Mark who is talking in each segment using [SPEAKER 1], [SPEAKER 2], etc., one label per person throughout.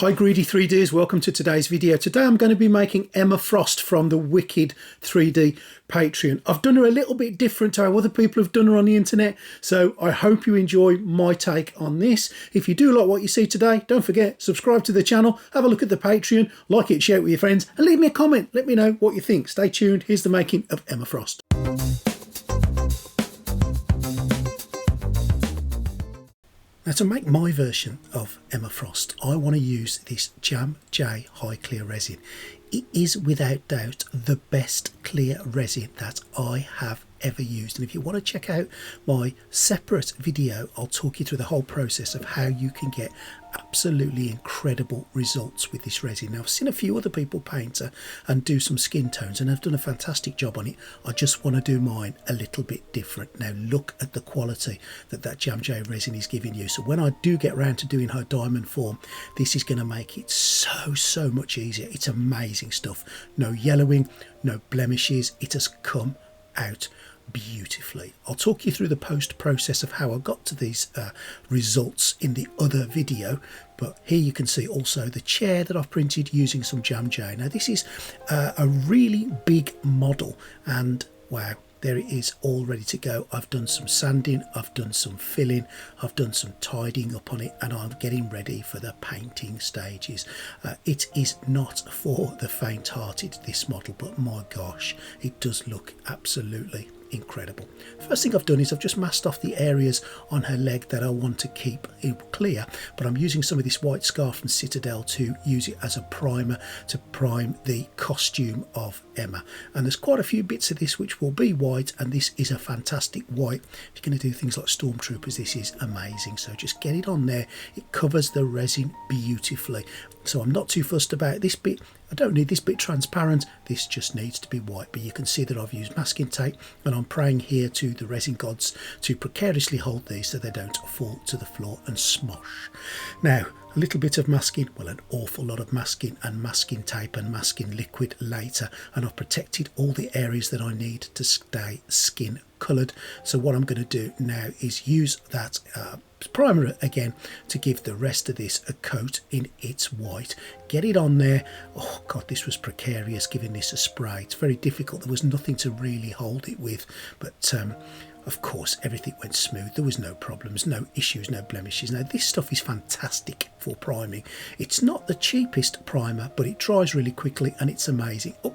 [SPEAKER 1] Hi Greedy 3Ds, welcome to today's video. Today I'm going to be making Emma Frost from the Wicked 3D Patreon. I've done her a little bit different to how other people have done her on the internet, so I hope you enjoy my take on this. If you do like what you see today, don't forget, subscribe to the channel, have a look at the Patreon, like it, share it with your friends, and leave me a comment. Let me know what you think. Stay tuned. Here's the making of Emma Frost. Now, to make my version of Emma Frost, I want to use this Jam J High Clear resin. It is without doubt the best clear resin that I have ever used, and if you want to check out my separate video, I'll talk you through the whole process of how you can get absolutely incredible results with this resin. Now, I've seen a few other people paint and do some skin tones, and they've done a fantastic job on it. I just want to do mine a little bit different. Now look at the quality that Jam J resin is giving you. So when I do get around to doing her diamond form, this is going to make it so much easier. It's amazing stuff. No yellowing, no blemishes. It has come out beautifully. I'll talk you through the post process of how I got to these results in the other video, but here you can see also the chair that I've printed using some Jam J. Now this is a really big model, and wow, there it is, all ready to go. I've done some sanding, I've done some filling, I've done some tidying up on it, and I'm getting ready for the painting stages. It is not for the faint-hearted, this model, but my gosh, it does look absolutely incredible. First thing I've done is I've just masked off the areas on her leg that I want to keep clear, but I'm using some of this white scarf from Citadel to use it as a primer to prime the costume of Emma. And there's quite a few bits of this which will be white, and this is a fantastic white. If you're going to do things like stormtroopers, this is amazing. So just get it on there. It covers the resin beautifully. So I'm not too fussed about this bit. I don't need this bit transparent, this just needs to be white, but you can see that I've used masking tape, and I'm praying here to the resin gods to precariously hold these so they don't fall to the floor and smosh. Now, a little bit of masking, well, an awful lot of masking and masking tape and masking liquid later, and I've protected all the areas that I need to stay skin coloured. So what I'm going to do now is use that primer again to give the rest of this a coat in its white. Get it on there. Oh god, this was precarious giving this a spray. It's very difficult. There was nothing to really hold it with, but of course everything went smooth. There was no problems, no issues, no blemishes. Now this stuff is fantastic for priming. It's not the cheapest primer, but it dries really quickly and it's amazing. Oh,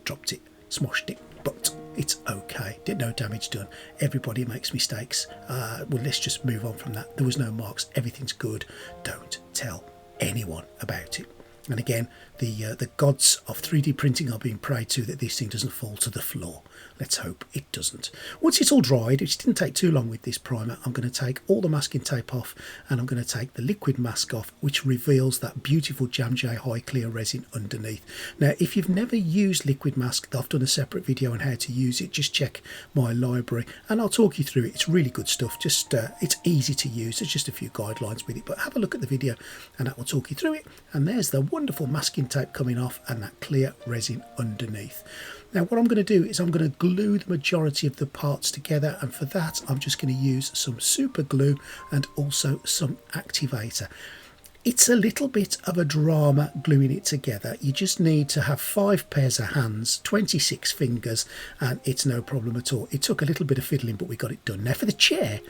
[SPEAKER 1] dropped it, smoshed it, but it's okay. Did no damage done. Everybody makes mistakes. Well, let's just move on from that. There was no marks. Everything's good. Don't tell anyone about it. And again, the gods of 3D printing are being prayed to that this thing doesn't fall to the floor. Let's hope it doesn't. Once it's all dried, which didn't take too long with this primer, I'm going to take all the masking tape off, and I'm going to take the liquid mask off, which reveals that beautiful Jam J High Clear resin underneath. Now, if you've never used liquid mask, I've done a separate video on how to use it. Just check my library and I'll talk you through it. It's really good stuff. Just it's easy to use. There's just a few guidelines with it, but have a look at the video and that will talk you through it. And there's the wonderful masking tape coming off and that clear resin underneath. Now what I'm going to do is I'm going to glue the majority of the parts together, and for that I'm just going to use some super glue and also some activator. It's a little bit of a drama gluing it together. You just need to have 5 pairs of hands, 26 fingers, and it's no problem at all. It took a little bit of fiddling, but we got it done. Now for the chair,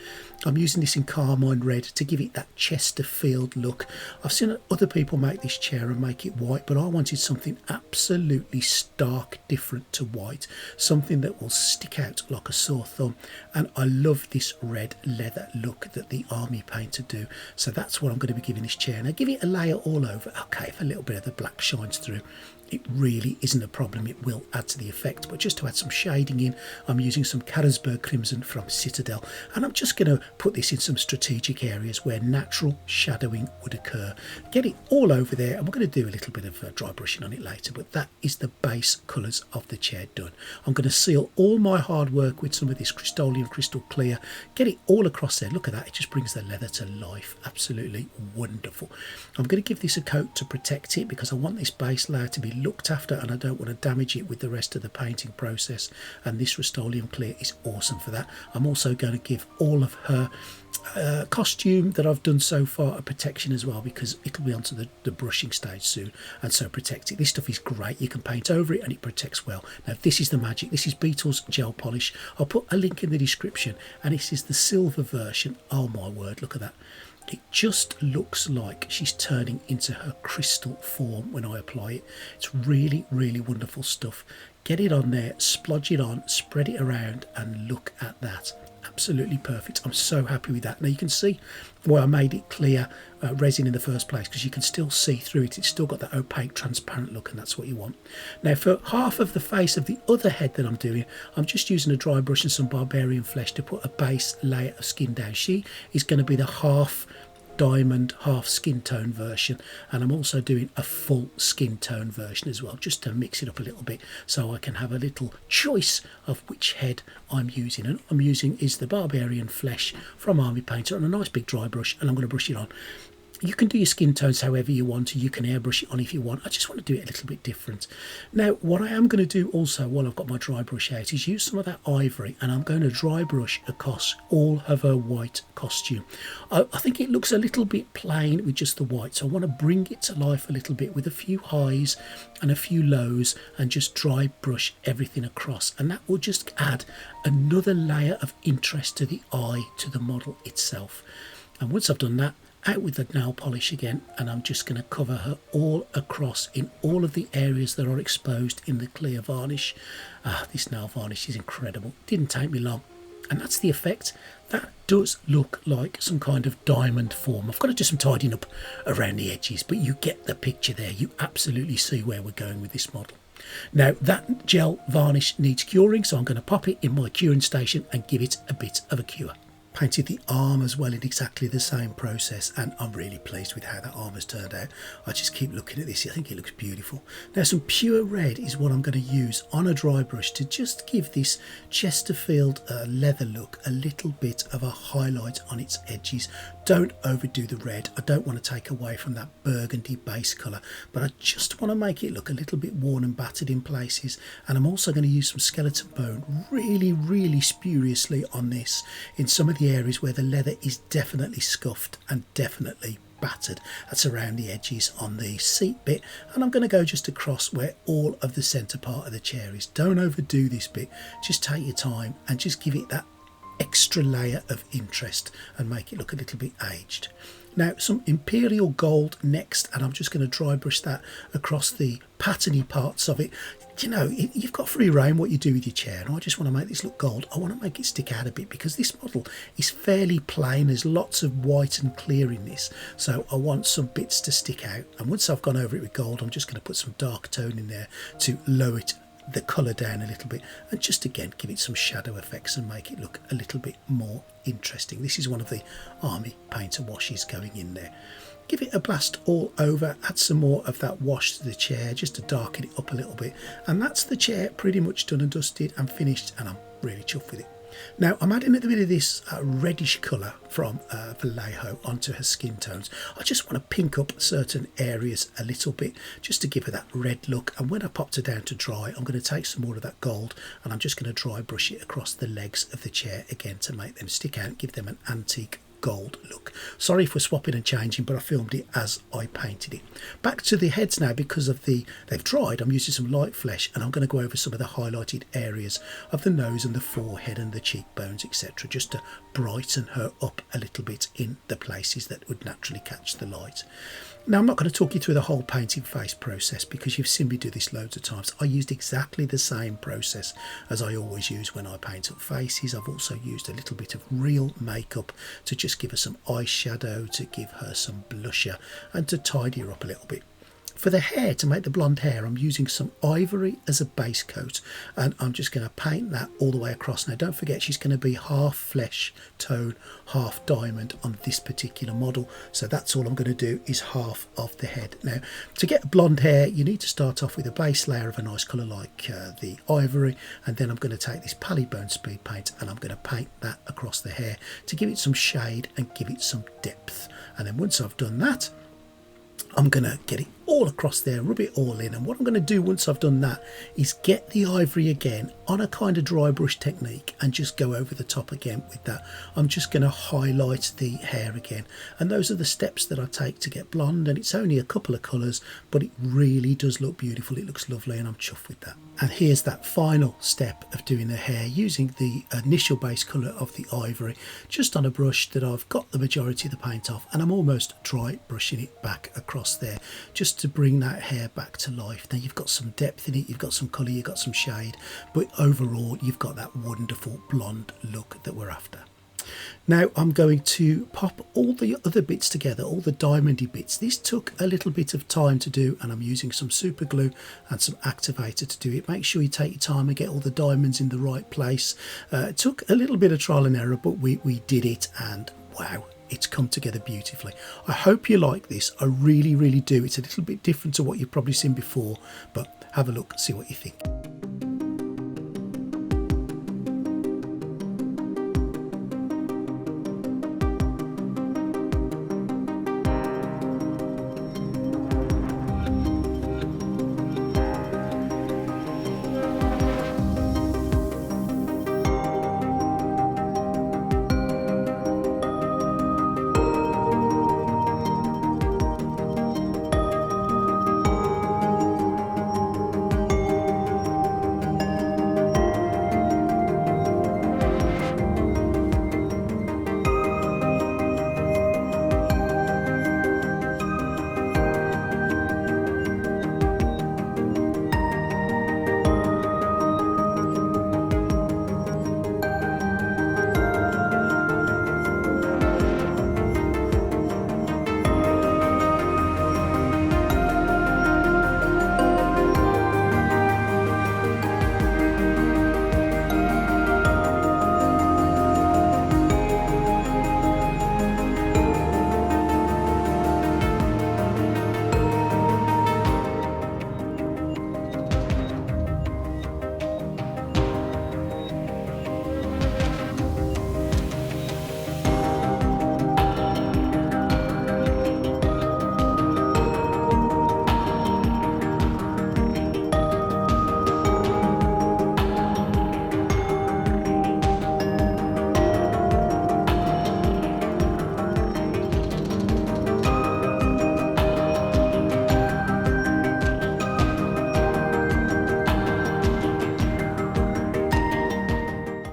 [SPEAKER 1] I'm using this in Carmine Red to give it that Chesterfield look. I've seen other people make this chair and make it white, but I wanted something absolutely stark different to white, something that will stick out like a sore thumb. And I love this red leather look that the army painter do. So that's what I'm going to be giving this chair. Now give it a layer all over. Okay, if a little bit of the black shines through, it really isn't a problem. It will add to the effect, but just to add some shading in, I'm using some Carisberg Crimson from Citadel, and I'm just going to put this in some strategic areas where natural shadowing would occur. Get it all over there, and we're going to do a little bit of dry brushing on it later, but that is the base colours of the chair done. I'm going to seal all my hard work with some of this Crystallium Crystal Clear. Get it all across there. Look at that, it just brings the leather to life. Absolutely wonderful. I'm going to give this a coat to protect it because I want this base layer to be looked after and I don't want to damage it with the rest of the painting process, and this Rust-Oleum clear is awesome for that. I'm also going to give all of her costume that I've done so far a protection as well, because it'll be onto the brushing stage soon, and so protect it. This stuff is great, you can paint over it and it protects well. Now this is the magic, this is Beetle's gel polish. I'll put a link in the description, and this is the silver version. Oh my word, look at that. It just looks like she's turning into her crystal form when I apply it. It's really, really wonderful stuff. Get it on there, splodge it on, spread it around, and look at that. Absolutely perfect. I'm so happy with that. Now you can see why I made it clear resin in the first place, because you can still see through it. It's still got that opaque transparent look, and that's what you want. Now for half of the face of the other head that I'm doing, I'm just using a dry brush and some barbarian flesh to put a base layer of skin down. She is going to be the half diamond, half skin tone version, and I'm also doing a full skin tone version as well, just to mix it up a little bit so I can have a little choice of which head I'm using. And I'm using is the barbarian flesh from Army Painter on a nice big dry brush, and I'm going to brush it on. You can do your skin tones however you want to. You can airbrush it on if you want. I just want to do it a little bit different. Now, what I am going to do also while I've got my dry brush out is use some of that ivory, and I'm going to dry brush across all of her white costume. I think it looks a little bit plain with just the white, so I want to bring it to life a little bit with a few highs and a few lows, and just dry brush everything across, and that will just add another layer of interest to the eye, to the model itself. And once I've done that, out with the nail polish again, and I'm just going to cover her all across in all of the areas that are exposed in the clear varnish. This nail varnish is incredible. Didn't take me long, and that's the effect. That does look like some kind of diamond form. I've got to do some tidying up around the edges, but you get the picture there. You absolutely see where we're going with this model. Now that gel varnish needs curing, so I'm going to pop it in my curing station and give it a bit of a cure. Painted the arm as well in exactly the same process, and I'm really pleased with how that arm has turned out. I just keep looking at this, I think it looks beautiful. Now some pure red is what I'm going to use on a dry brush to just give this Chesterfield leather look a little bit of a highlight on its edges. Don't overdo the red. I don't want to take away from that burgundy base colour, but I just want to make it look a little bit worn and battered in places. And I'm also going to use some skeleton bone really, really spuriously on this in some of the areas where the leather is definitely scuffed and definitely battered. That's around the edges on the seat bit, and I'm going to go just across where all of the centre part of the chair is. Don't overdo this bit, just take your time and just give it that extra layer of interest and make it look a little bit aged. Now some imperial gold next, and I'm just going to dry brush that across the patterny parts of it. You know, you've got free rein what you do with your chair, and I just want to make this look gold. I want to make it stick out a bit because this model is fairly plain. There's lots of white and clear in this, so I want some bits to stick out. And once I've gone over it with gold, I'm just going to put some dark tone in there to lower it, the colour down a little bit, and just again give it some shadow effects and make it look a little bit more interesting. This is one of the Army Painter washes going in there. Give it a blast all over, add some more of that wash to the chair just to darken it up a little bit, and that's the chair pretty much done and dusted and finished, and I'm really chuffed with it. Now I'm adding a little bit of this reddish colour from Vallejo onto her skin tones. I just want to pink up certain areas a little bit just to give her that red look, and when I popped her down to dry, I'm going to take some more of that gold and I'm just going to dry brush it across the legs of the chair again to make them stick out and give them an antique gold look. Sorry if we're swapping and changing, but I filmed it as I painted it. Back to the heads now, because of they've dried, I'm using some light flesh, and I'm going to go over some of the highlighted areas of the nose and the forehead and the cheekbones, etc., just to brighten her up a little bit in the places that would naturally catch the light. Now I'm not going to talk you through the whole painting face process because you've seen me do this loads of times. I used exactly the same process as I always use when I paint up faces. I've also used a little bit of real makeup to just give her some eyeshadow, to give her some blusher, and to tidy her up a little bit. For the hair, to make the blonde hair, I'm using some ivory as a base coat, and I'm just going to paint that all the way across. Now don't forget, she's going to be half flesh tone, half diamond on this particular model, so that's all I'm going to do is half of the head. Now to get blonde hair, you need to start off with a base layer of a nice colour like the ivory, and then I'm going to take this Palibone speed paint and I'm going to paint that across the hair to give it some shade and give it some depth. And then once I've done that, I'm going to get it all across there, rub it all in, and what I'm going to do once I've done that is get the ivory again on a kind of dry brush technique and just go over the top again with that. I'm just going to highlight the hair again, and those are the steps that I take to get blonde, and it's only a couple of colours, but it really does look beautiful. It looks lovely, and I'm chuffed with that. And here's that final step of doing the hair using the initial base colour of the ivory, just on a brush that I've got the majority of the paint off, and I'm almost dry brushing it back across there just to bring that hair back to life. Now you've got some depth in it, you've got some colour, you've got some shade, but overall you've got that wonderful blonde look that we're after. Now I'm going to pop all the other bits together, all the diamondy bits. This took a little bit of time to do, and I'm using some super glue and some activator to do it. Make sure you take your time and get all the diamonds in the right place. It took a little bit of trial and error, but we did it, and wow, it's come together beautifully. I hope you like this. I really, really do. It's a little bit different to what you've probably seen before, but have a look, see what you think.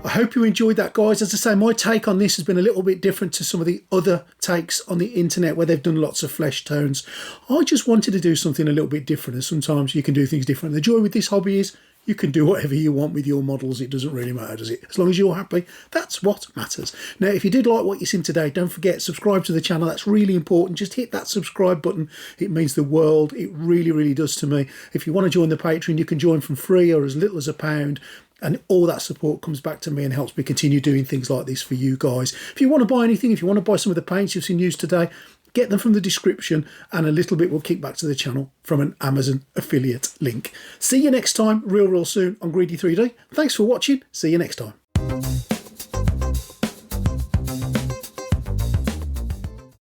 [SPEAKER 1] I hope you enjoyed that, guys. As I say, my take on this has been a little bit different to some of the other takes on the internet where they've done lots of flesh tones. I just wanted to do something a little bit different, and sometimes you can do things different. The joy with this hobby is you can do whatever you want with your models. It doesn't really matter, does it? As long as you're happy, that's what matters. Now, if you did like what you've seen today, don't forget, subscribe to the channel. That's really important. Just hit that subscribe button. It means the world. It really, really does to me. If you want to join the Patreon, you can join from free or as little as £1. And all that support comes back to me and helps me continue doing things like this for you guys. If you want to buy anything, if you want to buy some of the paints you've seen used today, get them from the description, and a little bit will kick back to the channel from an Amazon affiliate link. See you next time, real soon on Greedy 3D. Thanks for watching. See you next time.